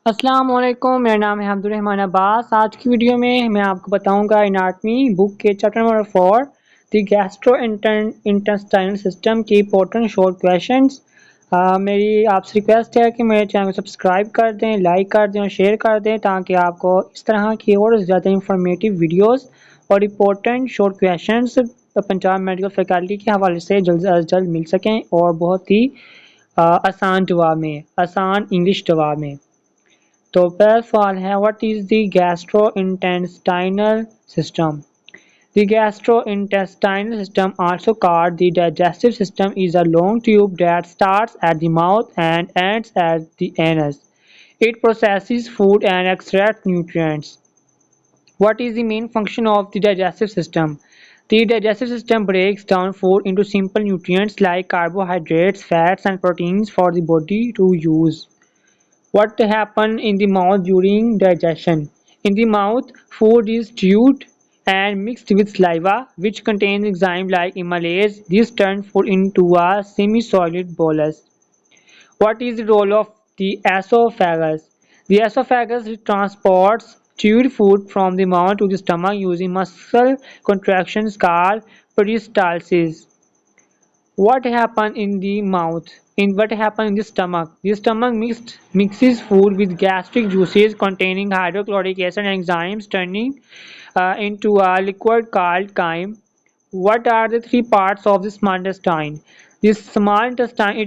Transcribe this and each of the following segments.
अस्सलाम वालेकुम, मेरा नाम है अब्दुर्रहमान अब्बास। आज की वीडियो में मैं आपको बताऊंगा एनाटमी बुक के chapter number 4 the gastro intestinal system के इंपॉर्टेंट शॉर्ट क्वेश्चंस। मेरी आपसे रिक्वेस्ट है कि मेरे चैनल को सब्सक्राइब कर दें, लाइक कर दें और शेयर कर दें ताकि आपको इस तरह की और ज़्यादा इंफॉर्मेटिव वीडियोस और important short questions Punjab medical faculty के हवाले से जल्द अज जल्द मिल सकें और बहुत ही आसान इंग्लिश जवाब में। तो पहला सवाल है, what is the gastrointestinal system? The gastrointestinal system, also called the digestive system, is a long tube that starts at the mouth and ends at the anus. It processes food and extracts nutrients. What is the main function of the digestive system? The digestive system breaks down food into simple nutrients like carbohydrates, fats, and proteins for the body to use. What happens in the mouth during digestion? In the mouth, food is chewed and mixed with saliva, which contains enzymes like amylase. This turns food into a semi-solid bolus. What is the role of the esophagus? The esophagus transports chewed food from the mouth to the stomach using muscle contractions called peristalsis. What happens in the mouth? What happens in the stomach? The stomach mixes food with gastric juices containing hydrochloric acid and enzymes, turning into a liquid called chyme. What are the three parts of the small intestine? The small intestine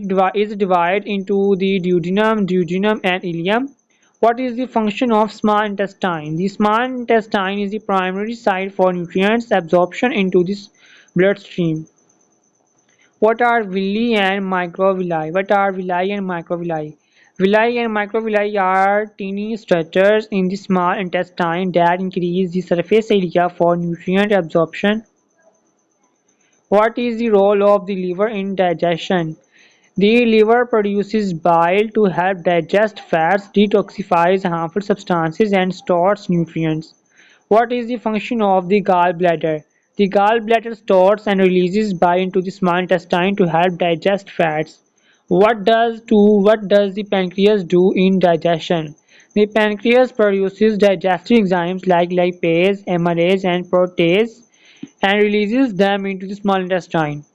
is divided into the duodenum, and ileum. What is the function of small intestine? The small intestine is the primary site for nutrients absorption into this bloodstream. What are villi and microvilli? What are villi and microvilli? Villi and microvilli are tiny structures in the small intestine that increase the surface area for nutrient absorption. What is the role of the liver in digestion? The liver produces bile to help digest fats, detoxifies harmful substances, and stores nutrients. What is the function of the gallbladder? The gallbladder stores and releases bile into the small intestine to help digest fats. What does the pancreas do in digestion? The pancreas produces digestive enzymes like lipase, amylase, and protease and releases them into the small intestine.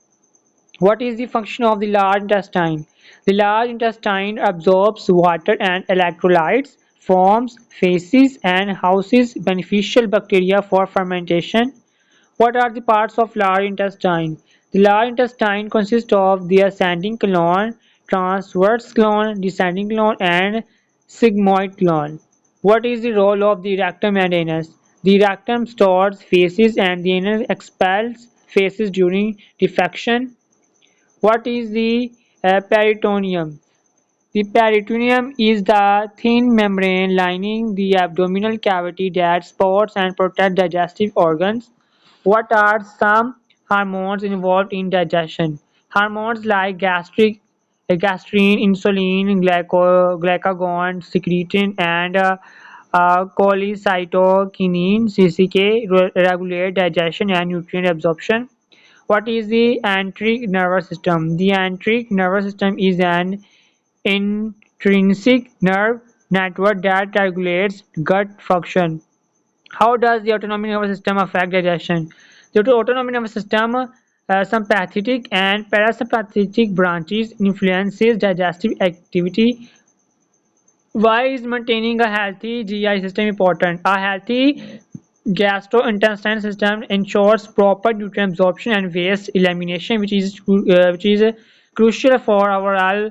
What is the function of the large intestine? The large intestine absorbs water and electrolytes, forms feces, and houses beneficial bacteria for fermentation. What are the parts of large intestine? The large intestine consists of the ascending colon, transverse colon, descending colon, and sigmoid colon. What is the role of the rectum and anus? The rectum stores feces and the anus expels feces during defecation. What is the peritoneum? The peritoneum is the thin membrane lining the abdominal cavity that supports and protects digestive organs. What are some hormones involved in digestion? Hormones like gastrin, insulin, glucagon, secretin, and cholecystokinin (CCK) regulate digestion and nutrient absorption. What is the enteric nervous system? The enteric nervous system is an intrinsic nerve network that regulates gut function. How does the autonomic nervous system affect digestion? The autonomic nervous system, sympathetic and parasympathetic branches influences digestive activity. Why is maintaining a healthy GI system important? A healthy gastrointestinal system ensures proper nutrient absorption and waste elimination, which is crucial for overall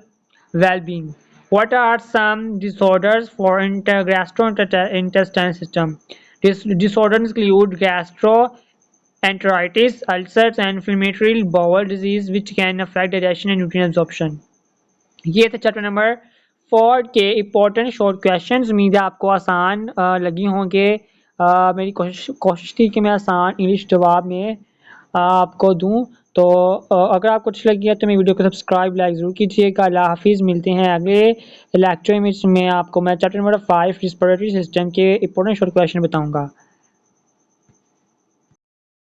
well-being. What are some disorders for gastrointestinal system? Disorders include gastroenteritis, ulcers, and inflammatory bowel disease, which can affect digestion and nutrient absorption. ये थे chapter number 4 के important short questions. उम्मीद है आपको आसान लगी होंगे। मेरी कोशिश थी कि मैं आसान इंग्लिश जवाब में आपको दूं। तो अगर आपको अच्छी लगी है तो मेरी वीडियो को सब्सक्राइब लाइक ज़रूर कीजिएगा। अल्लाह हाफिज़। मिलते हैं अगले लेक्चर में, जिसमें आपको मैं चैप्टर नंबर 5 रिस्पिरेटरी सिस्टम के इम्पोर्टेंट शॉर्ट क्वेश्चन बताऊँगा।